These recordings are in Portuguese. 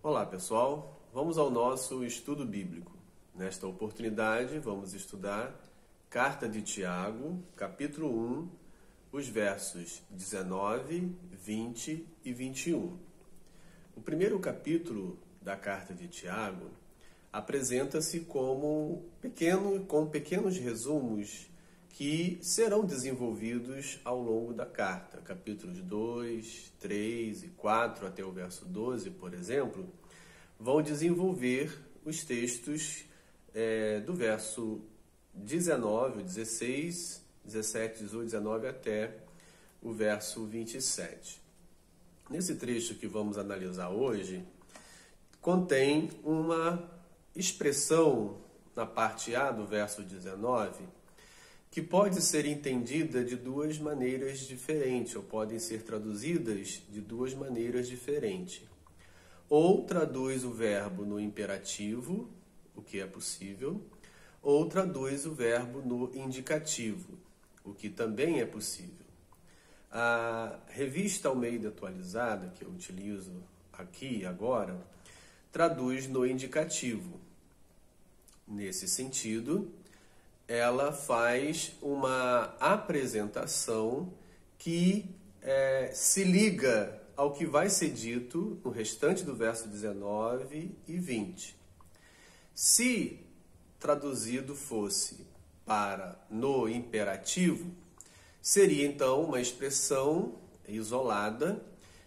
Olá pessoal, vamos ao nosso estudo bíblico. Nesta oportunidade vamos estudar Carta de Tiago, capítulo 1, os versos 19, 20 e 21. O primeiro capítulo da Carta de Tiago apresenta-se com pequenos resumos que serão desenvolvidos ao longo da carta. Capítulos 2, 3 e 4 até o verso 12, por exemplo, vão desenvolver os textos do verso 19, 16, 17, 18, 19 até o verso 27. Nesse trecho que vamos analisar hoje, contém uma expressão na parte A do verso 19 que pode ser entendida de duas maneiras diferentes, ou podem ser traduzidas de duas maneiras diferentes. Ou traduz o verbo no imperativo, o que é possível, ou traduz o verbo no indicativo, o que também é possível. A revista Almeida Atualizada, que eu utilizo aqui agora, traduz no indicativo. Nesse sentido, ela faz uma apresentação que se liga ao que vai ser dito no restante do verso 19 e 20. Se traduzido fosse para no imperativo, seria então uma expressão isolada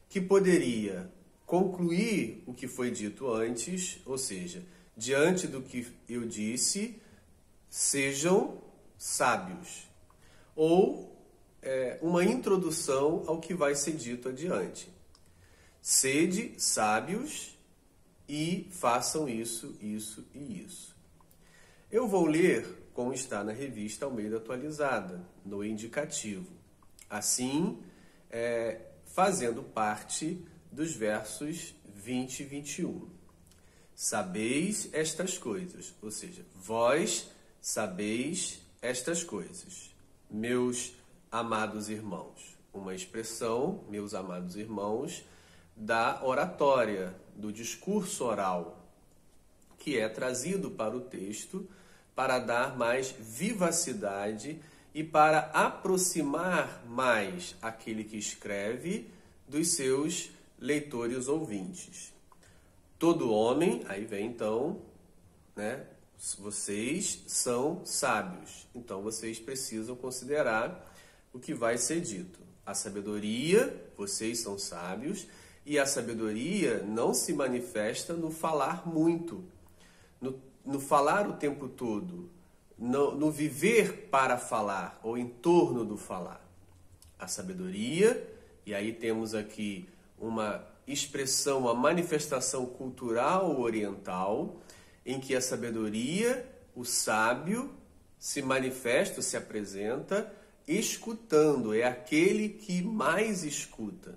que poderia concluir o que foi dito antes, ou seja, diante do que eu disse, sejam sábios, ou uma introdução ao que vai ser dito adiante. Sede sábios e façam isso, isso e isso. Eu vou ler como está na revista Almeida Atualizada, no indicativo. Assim, fazendo parte dos versos 20 e 21. Sabeis estas coisas, ou seja, vós sabeis estas coisas, meus amados irmãos. Uma expressão, meus amados irmãos, da oratória, do discurso oral, que é trazido para o texto para dar mais vivacidade e para aproximar mais aquele que escreve dos seus leitores ouvintes. Todo homem, aí vem então, vocês são sábios, então vocês precisam considerar o que vai ser dito. A sabedoria, vocês são sábios, e a sabedoria não se manifesta no falar muito, no falar o tempo todo, no viver para falar ou em torno do falar. A sabedoria, e aí temos aqui uma expressão, uma manifestação cultural oriental, em que a sabedoria, o sábio, se manifesta, se apresenta, escutando, é aquele que mais escuta.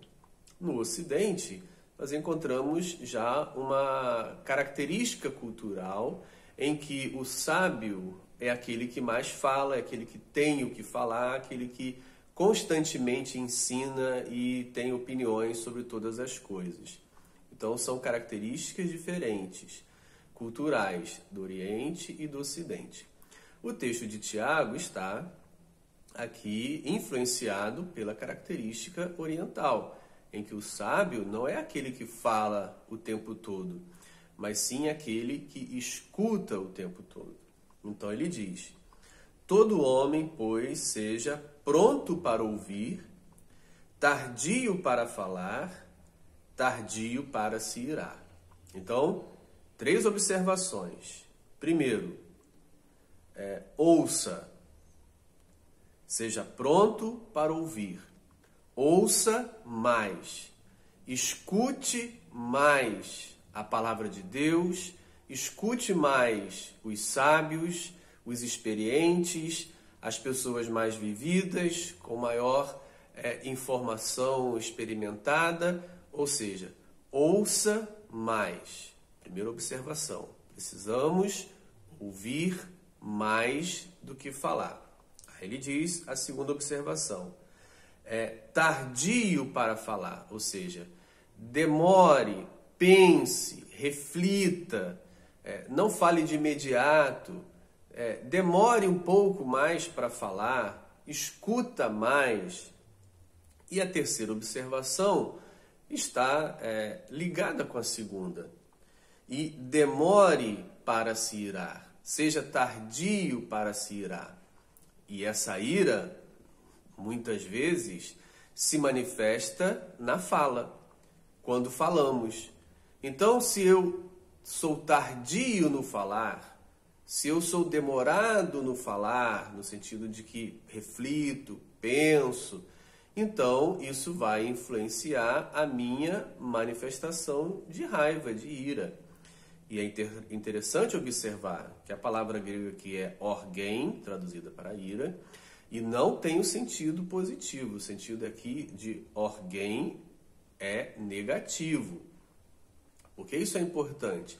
No Ocidente, nós encontramos já uma característica cultural em que o sábio é aquele que mais fala, é aquele que tem o que falar, aquele que constantemente ensina e tem opiniões sobre todas as coisas. Então, são características diferentes, culturais, do Oriente e do Ocidente. O texto de Tiago está aqui influenciado pela característica oriental, em que o sábio não é aquele que fala o tempo todo, mas sim aquele que escuta o tempo todo. Então ele diz: todo homem, pois, seja pronto para ouvir, tardio para falar, tardio para se irar. Então, 3 observações. Primeiro, ouça. Seja pronto para ouvir. Ouça mais. Escute mais a palavra de Deus. Escute mais os sábios, os experientes, as pessoas mais vividas, com maior informação experimentada. Ou seja, ouça mais. Primeira observação. Precisamos ouvir mais do que falar. Aí ele diz a segunda observação. Tardio para falar, ou seja, demore, pense, reflita, não fale de imediato, demore um pouco mais para falar, escuta mais. E a terceira observação está ligada com a segunda. E demore para se irar, seja tardio para se irar. E essa ira, muitas vezes, se manifesta na fala, quando falamos. Então, se eu sou tardio no falar, se eu sou demorado no falar, no sentido de que reflito, penso, então isso vai influenciar a minha manifestação de raiva, de ira. E é interessante observar que a palavra grega aqui é orgém, traduzida para ira, e não tem o sentido positivo. O sentido aqui de orgém é negativo. Por que isso é importante?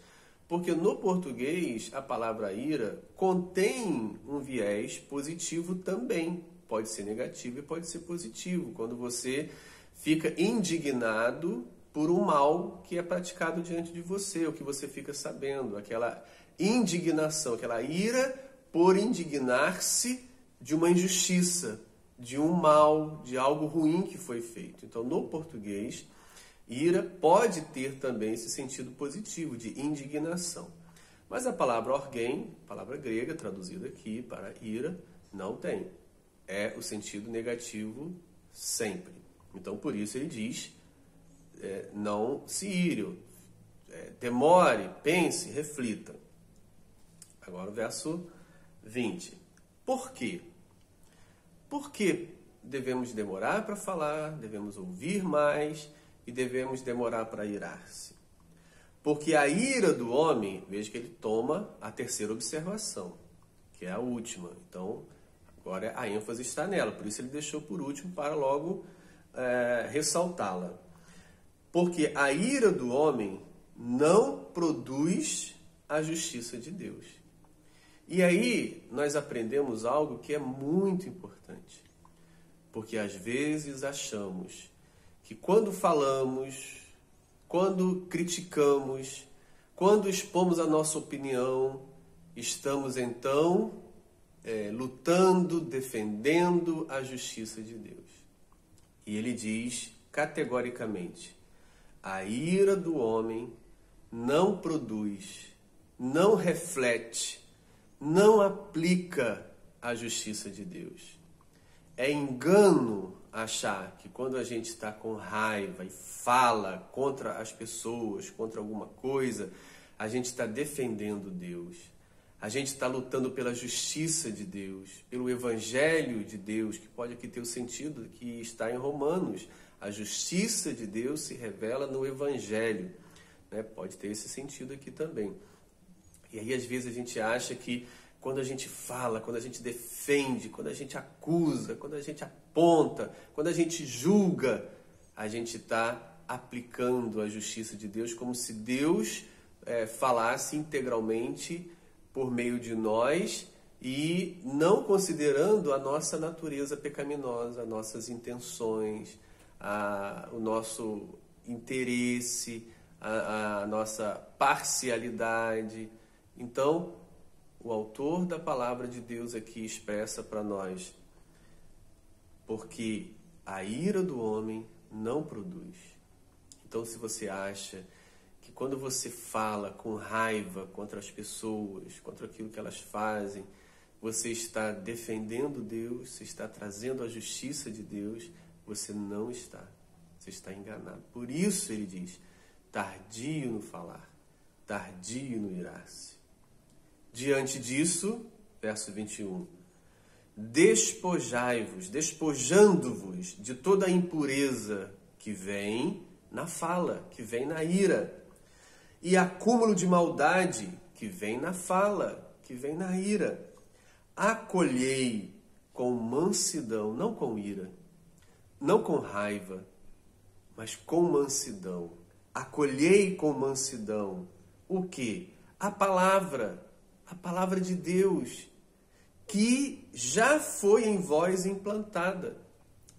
Porque no português a palavra ira contém um viés positivo também. Pode ser negativo e pode ser positivo. Quando você fica indignado por um mal que é praticado diante de você, o que você fica sabendo, aquela indignação, aquela ira por indignar-se de uma injustiça, de um mal, de algo ruim que foi feito. Então, no português, ira pode ter também esse sentido positivo, de indignação. Mas a palavra orgém, palavra grega traduzida aqui para ira, não tem. É o sentido negativo sempre. Então, por isso ele diz, não se ire, demore, pense, reflita. Agora o verso 20. Por quê? Por que devemos demorar para falar, devemos ouvir mais e devemos demorar para irar-se? Porque a ira do homem, veja que ele toma a terceira observação, que é a última. Então, agora a ênfase está nela, por isso ele deixou por último para logo ressaltá-la. Porque a ira do homem não produz a justiça de Deus. E aí nós aprendemos algo que é muito importante. Porque às vezes achamos que quando falamos, quando criticamos, quando expomos a nossa opinião, estamos então lutando, defendendo a justiça de Deus. E ele diz categoricamente: a ira do homem não produz, não reflete, não aplica a justiça de Deus. É engano achar que quando a gente está com raiva e fala contra as pessoas, contra alguma coisa, a gente está defendendo Deus. A gente está lutando pela justiça de Deus, pelo evangelho de Deus, que pode aqui ter o sentido que está em Romanos. A justiça de Deus se revela no evangelho. Pode ter esse sentido aqui também. E aí, às vezes, a gente acha que quando a gente fala, quando a gente defende, quando a gente acusa, quando a gente aponta, quando a gente julga, a gente está aplicando a justiça de Deus como se Deus falasse integralmente por meio de nós e não considerando a nossa natureza pecaminosa, as nossas intenções, o nosso interesse, a nossa parcialidade. Então, o autor da palavra de Deus aqui expressa para nós: porque a ira do homem não produz. Então, se você acha que quando você fala com raiva contra as pessoas, contra aquilo que elas fazem, você está defendendo Deus, você está trazendo a justiça de Deus, você não está. Você está enganado. Por isso ele diz: tardio no falar, tardio no irar-se. Diante disso, verso 21, despojai-vos, despojando-vos de toda a impureza que vem na fala, que vem na ira, e acúmulo de maldade que vem na fala, que vem na ira. Acolhei com mansidão, não com ira, não com raiva, mas com mansidão. Acolhei com mansidão o quê? A palavra de Deus, que já foi em vós implantada.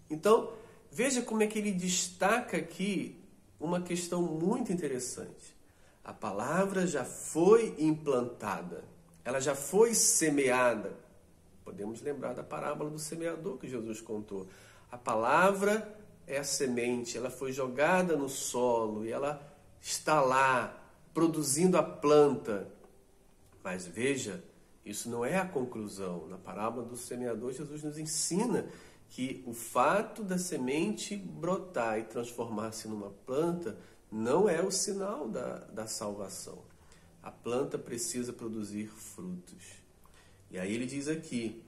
Então, veja como é que ele destaca aqui uma questão muito interessante. A palavra já foi implantada, ela já foi semeada. Podemos lembrar da parábola do semeador que Jesus contou. A palavra é a semente, ela foi jogada no solo e ela está lá produzindo a planta. Mas veja, isso não é a conclusão. Na parábola do semeador, Jesus nos ensina que o fato da semente brotar e transformar-se numa planta não é o sinal da salvação. A planta precisa produzir frutos. E aí ele diz aqui: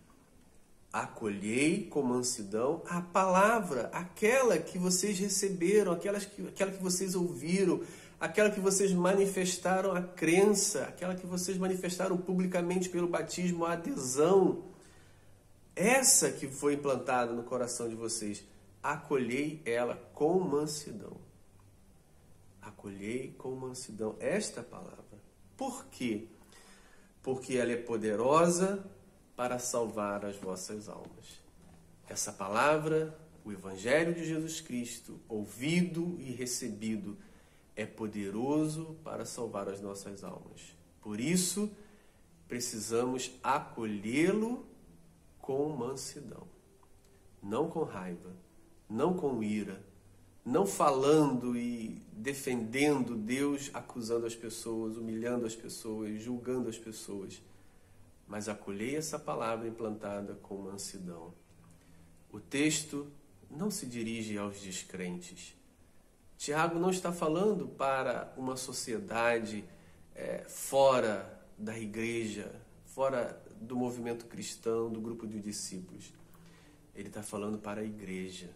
acolhei com mansidão a palavra, aquela que vocês receberam, aquela que vocês ouviram, aquela que vocês manifestaram a crença, aquela que vocês manifestaram publicamente pelo batismo a adesão. Essa que foi implantada no coração de vocês, acolhei ela com mansidão. Acolhei com mansidão esta palavra. Por quê? Porque ela é poderosa para salvar as vossas almas. Essa palavra, o Evangelho de Jesus Cristo, ouvido e recebido, é poderoso para salvar as nossas almas. Por isso, precisamos acolhê-lo com mansidão. Não com raiva, não com ira, não falando e defendendo Deus, acusando as pessoas, humilhando as pessoas, julgando as pessoas. Mas acolhei essa palavra implantada com mansidão. O texto não se dirige aos descrentes. Tiago não está falando para uma sociedade fora da igreja, fora do movimento cristão, do grupo de discípulos. Ele está falando para a igreja.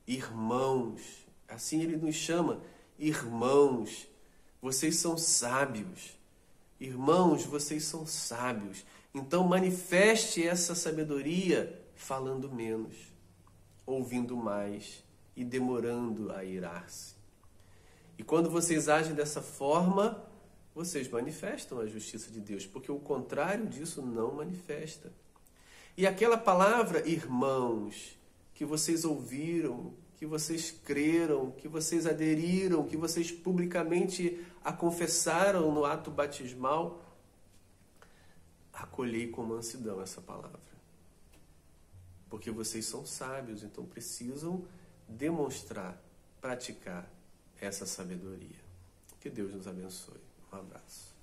Irmãos, assim ele nos chama, irmãos, vocês são sábios. Irmãos, vocês são sábios. Então manifeste essa sabedoria falando menos, ouvindo mais e demorando a irar-se. E quando vocês agem dessa forma, vocês manifestam a justiça de Deus, porque o contrário disso não manifesta. E aquela palavra, irmãos, que vocês ouviram, que vocês creram, que vocês aderiram, que vocês publicamente a confessaram no ato batismal, acolhei com mansidão essa palavra. Porque vocês são sábios, então precisam demonstrar, praticar essa sabedoria. Que Deus nos abençoe. Um abraço.